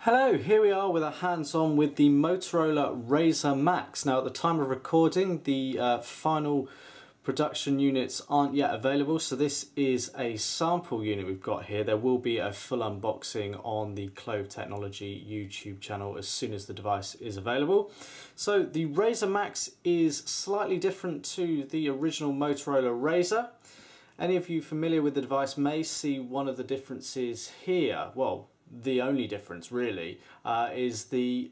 Hello, here we are with a hands-on with the Motorola RAZR MAXX. Now at the time of recording the final production units aren't yet available, so this is a sample unit we've got here. There will be a full unboxing on the Clove Technology YouTube channel as soon as the device is available. So the RAZR MAXX is slightly different to the original Motorola RAZR. Any of you familiar with the device may see one of the differences here. Well, the only difference really is the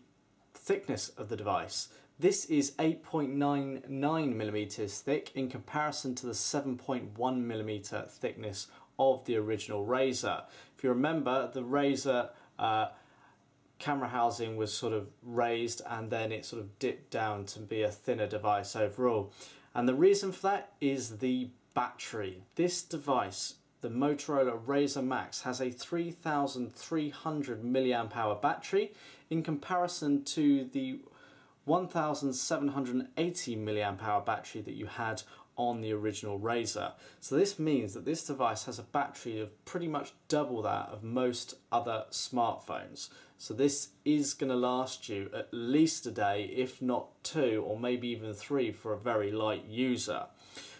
thickness of the device. This is 8.99mm thick in comparison to the 7.1mm thickness of the original RAZR. If you remember, the RAZR camera housing was sort of raised and then it sort of dipped down to be a thinner device overall. And the reason for that is the battery. This device, the Motorola RAZR MAXX, has a 3,300 mAh battery in comparison to the 1,780 mAh battery that you had on the original RAZR. So this means that this device has a battery of pretty much double that of most other smartphones. So this is going to last you at least a day, if not two, or maybe even three for a very light user.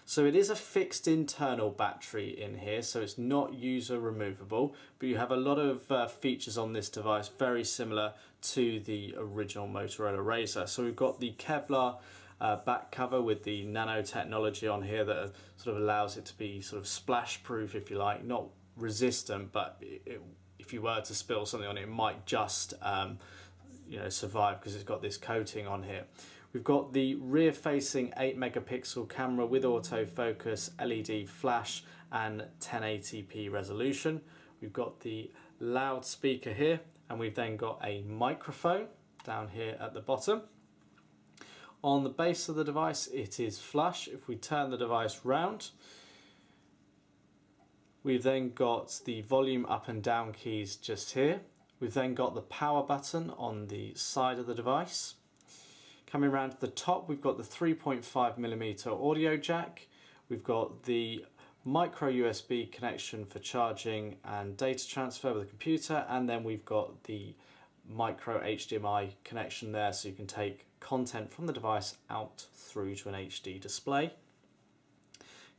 So it is a fixed internal battery in here, so it's not user removable, but you have a lot of features on this device very similar to the original Motorola RAZR. So we've got the Kevlar back cover with the nanotechnology on here that sort of allows it to be sort of splash proof, if you like, not resistant, but if you were to spill something on it, it might just survive because it's got this coating on here. We've got the rear-facing 8-megapixel camera with autofocus, LED flash and 1080p resolution. We've got the loudspeaker here, and we've then got a microphone down here at the bottom. On the base of the device it is flush. If we turn the device round, we've then got the volume up and down keys just here. We've then got the power button on the side of the device. Coming around to the top, we've got the 3.5mm audio jack. We've got the micro USB connection for charging and data transfer with the computer, and then we've got the micro HDMI connection there, so you can take content from the device out through to an HD display.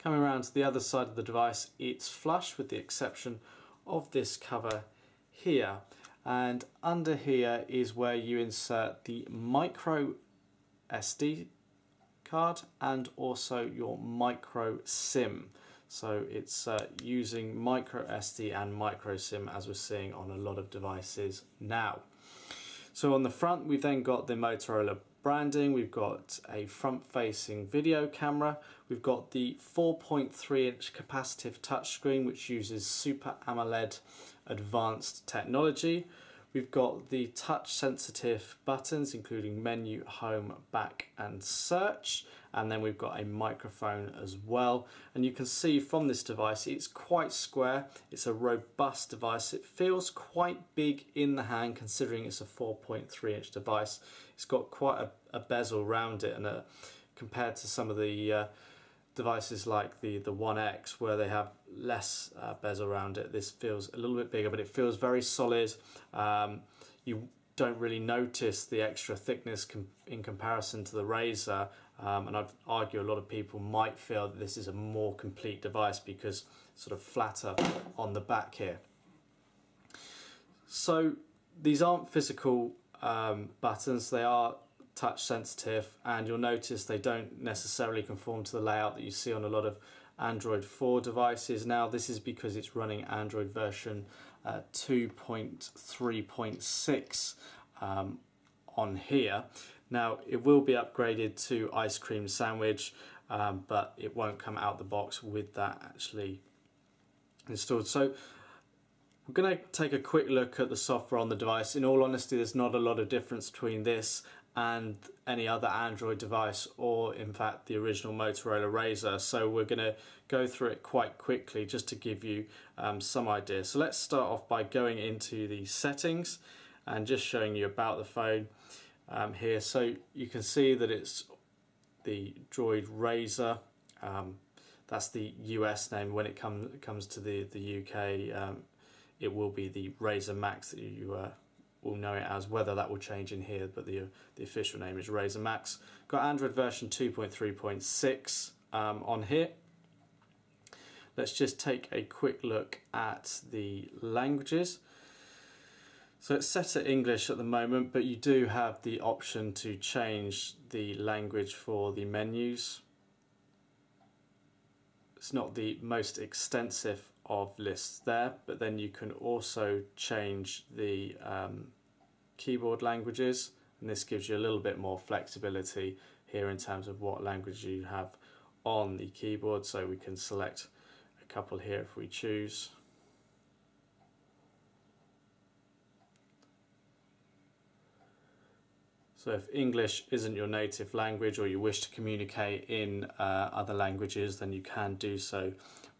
Coming around to the other side of the device, it's flush with the exception of this cover here, and under here is where you insert the micro SD card and also your micro SIM. So it's using micro SD and micro SIM, as we're seeing on a lot of devices now. So on the front we've then got the Motorola branding, we've got a front-facing video camera, we've got the 4.3-inch capacitive touchscreen which uses Super AMOLED advanced technology. We've got the touch-sensitive buttons including menu, home, back and search, and then we've got a microphone as well. And you can see from this device it's quite square, it's a robust device, it feels quite big in the hand considering it's a 4.3-inch device. It's got quite a bezel around it, and compared to some of the devices like the One X where they have less bezel around it, this feels a little bit bigger, but it feels very solid. You don't really notice the extra thickness in comparison to the RAZR, and I'd argue a lot of people might feel that this is a more complete device because it's sort of flatter on the back here. So these aren't physical buttons, they are touch sensitive, and you'll notice they don't necessarily conform to the layout that you see on a lot of Android 4 devices. Now this is because it's running Android version 2.3.6 on here. Now it will be upgraded to ice cream sandwich, but it won't come out the box with that actually installed. So we're going to take a quick look at the software on the device. In all honesty, there's not a lot of difference between this and any other Android device, or in fact the original Motorola RAZR, so we're going to go through it quite quickly just to give you some idea. So let's start off by going into the settings and just showing you about the phone here. So you can see that it's the Droid RAZR, that's the US name. When it comes to the UK, it will be the RAZR MAXX that you we'll know it as. Whether that will change in here, but the official name is RAZR MAXX. Got Android version 2.3.6 on here. Let's just take a quick look at the languages. So it's set to English at the moment, but you do have the option to change the language for the menus. It's not the most extensive of lists there, but then you can also change the keyboard languages, and this gives you a little bit more flexibility here in terms of what language you have on the keyboard. So we can select a couple here if we choose. So if English isn't your native language, or you wish to communicate in other languages, then you can do so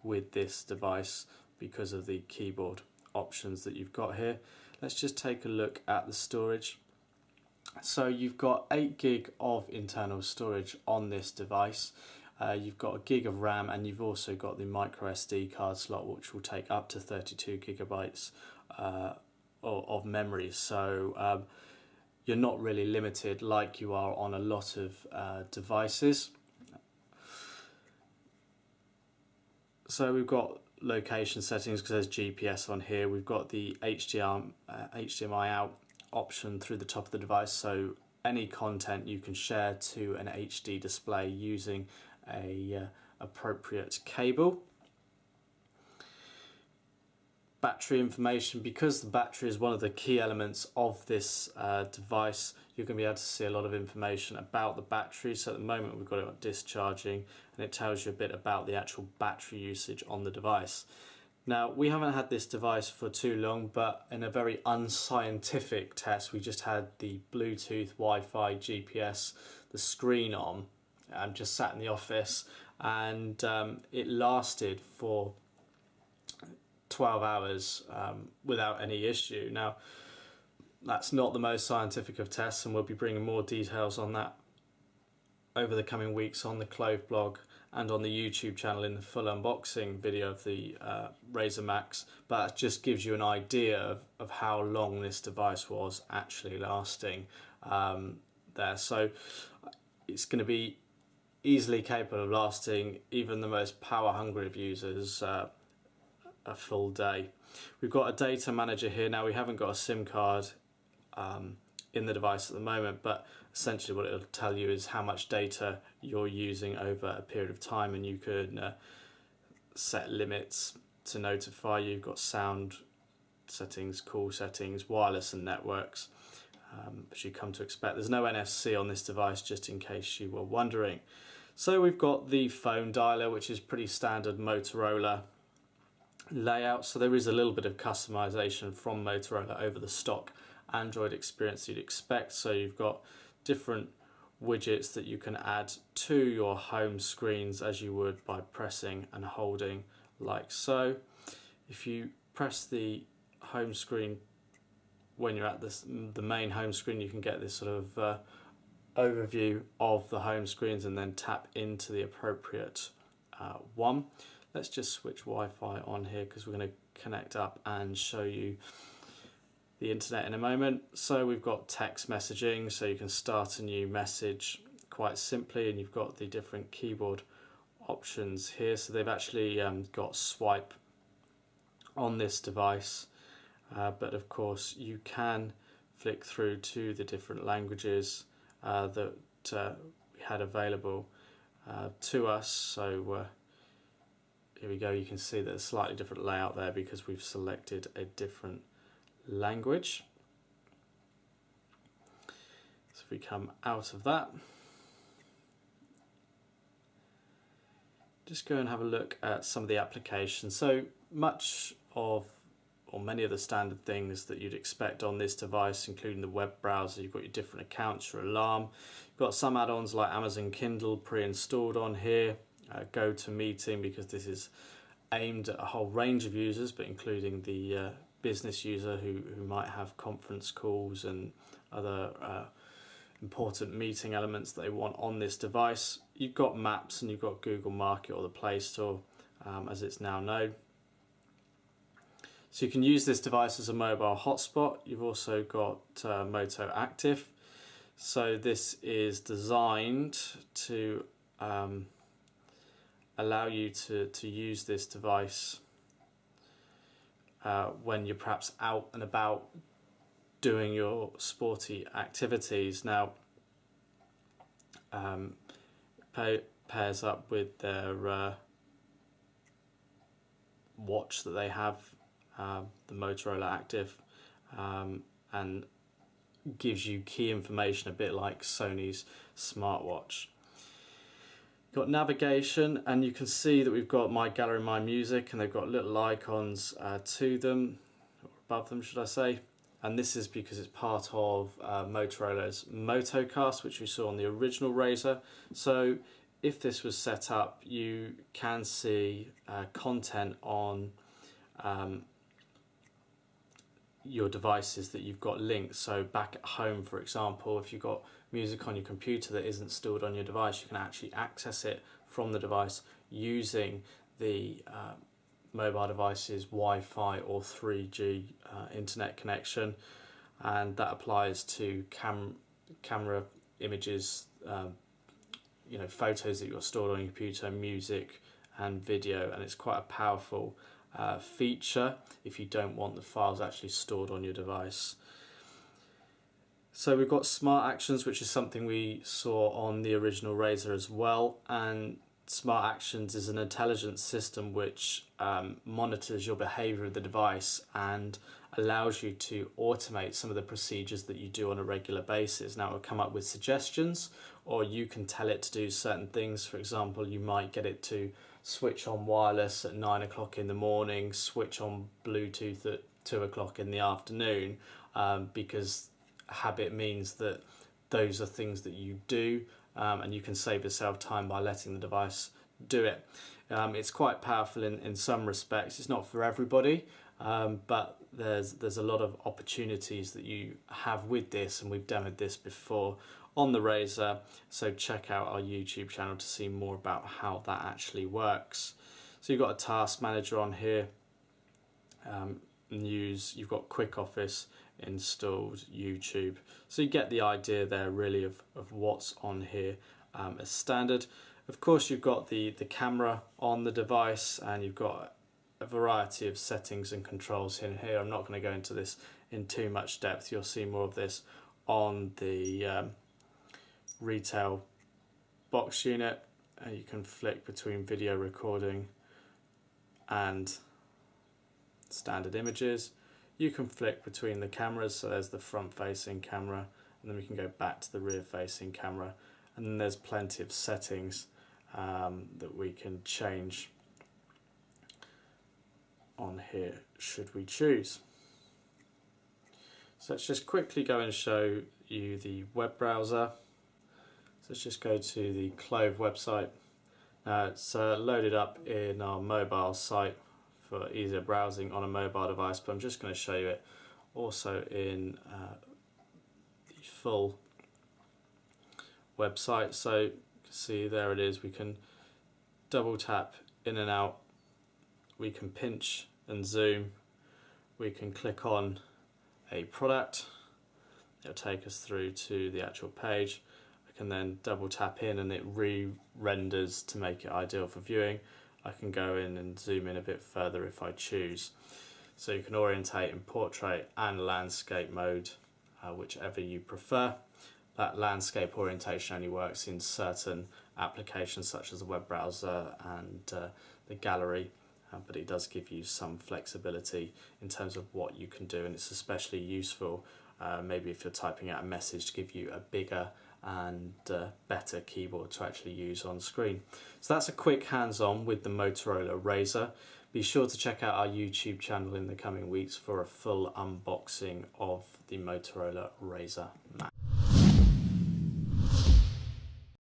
with this device because of the keyboard options that you've got here. Let's just take a look at the storage. So you've got 8 gig of internal storage on this device. You've got a gig of RAM, and you've also got the micro SD card slot, which will take up to 32 gigabytes of memory. So you're not really limited like you are on a lot of devices. So we've got location settings because there's GPS on here. We've got the HDMI out option through the top of the device, so any content you can share to an HD display using a appropriate cable. Battery information, because the battery is one of the key elements of this device, you're going to be able to see a lot of information about the battery. So at the moment we've got it on discharging, and it tells you a bit about the actual battery usage on the device. Now, we haven't had this device for too long, but in a very unscientific test, we just had the Bluetooth, Wi-Fi, GPS, the screen on, just sat in the office, and it lasted for 12 hours without any issue. Now, that's not the most scientific of tests, and we'll be bringing more details on that over the coming weeks on the Clove blog and on the YouTube channel in the full unboxing video of the RAZR MAXX, but it just gives you an idea of how long this device was actually lasting there. So it's going to be easily capable of lasting even the most power hungry of users a full day. We've got a data manager here. Now, we haven't got a SIM card in the device at the moment, but essentially what it'll tell you is how much data you're using over a period of time, and you can set limits to notify you. You've got sound settings, call settings, wireless and networks, as you come to expect. There's no NFC on this device, just in case you were wondering. So we've got the phone dialer, which is pretty standard Motorola layout, so there is a little bit of customization from Motorola over the stock Android experience you'd expect. So you've got different widgets that you can add to your home screens as you would by pressing and holding like so. If you press the home screen when you're at the main home screen, you can get this sort of overview of the home screens, and then tap into the appropriate one. Let's just switch Wi-Fi on here because we're going to connect up and show you the internet in a moment. So we've got text messaging, so you can start a new message quite simply, and you've got the different keyboard options here. So they've actually got swipe on this device, but of course you can flick through to the different languages that we had available to us. So here we go. You can see that a slightly different layout there because we've selected a different language. So if we come out of that, just go and have a look at some of the applications. So much of, or many of the standard things that you'd expect on this device, including the web browser. You've got your different accounts, your alarm. You've got some add-ons like Amazon Kindle pre-installed on here. GoToMeeting, because this is aimed at a whole range of users, but including the business user who might have conference calls and other important meeting elements that they want on this device. You've got Maps, and you've got Google Market, or the Play Store as it's now known. So you can use this device as a mobile hotspot. You've also got Moto Active. So this is designed to allow you to use this device when you're perhaps out and about doing your sporty activities. Now, pairs up with their watch that they have, the Motorola Active, and gives you key information a bit like Sony's smartwatch. Got navigation, and you can see that we've got My Gallery, My Music, and they've got little icons to them, or above them should I say, and this is because it's part of Motorola's MotoCast, which we saw on the original RAZR. So if this was set up, you can see content on your devices that you've got linked. So back at home, for example, if you've got music on your computer that isn't stored on your device, you can actually access it from the device using the mobile device's Wi-Fi or 3G internet connection, and that applies to camera images, you know, photos that you've got stored on your computer, music and video, and it's quite a powerful feature if you don't want the files actually stored on your device. So we've got Smart Actions, which is something we saw on the original RAZR as well, and Smart Actions is an intelligent system which monitors your behaviour of the device and allows you to automate some of the procedures that you do on a regular basis. Now, it will come up with suggestions, or you can tell it to do certain things. For example, you might get it to switch on wireless at 9 o'clock in the morning, switch on Bluetooth at 2 o'clock in the afternoon, because habit means that those are things that you do, and you can save yourself time by letting the device do it. It's quite powerful in some respects. It's not for everybody, but there's a lot of opportunities that you have with this, and we've demoed this before on the RAZR, so check out our YouTube channel to see more about how that actually works. So you've got a task manager on here, news, you've got Quick Office installed, YouTube, so you get the idea there really of what's on here as standard. Of course, you've got the camera on the device, and you've got a variety of settings and controls in here. I'm not going to go into this in too much depth. You'll see more of this on the retail box unit. You can flick between video recording and standard images. You can flick between the cameras, so there's the front facing camera, and then we can go back to the rear facing camera, and then there's plenty of settings that we can change on here should we choose. So let's just quickly go and show you the web browser. So let's just go to the Clove website. It's loaded up in our mobile site for easier browsing on a mobile device, but I'm just going to show you it also in the full website. So you can see there it is. We can double tap in and out, we can pinch and zoom, we can click on a product, it'll take us through to the actual page. I can then double tap in and it re-renders to make it ideal for viewing. I can go in and zoom in a bit further if I choose. So you can orientate in portrait and landscape mode, whichever you prefer. That landscape orientation only works in certain applications such as the web browser and the gallery, but it does give you some flexibility in terms of what you can do, and it's especially useful maybe if you're typing out a message to give you a bigger and better keyboard to actually use on screen. So that's a quick hands-on with the Motorola RAZR. Be sure to check out our YouTube channel in the coming weeks for a full unboxing of the Motorola RAZR MAXX.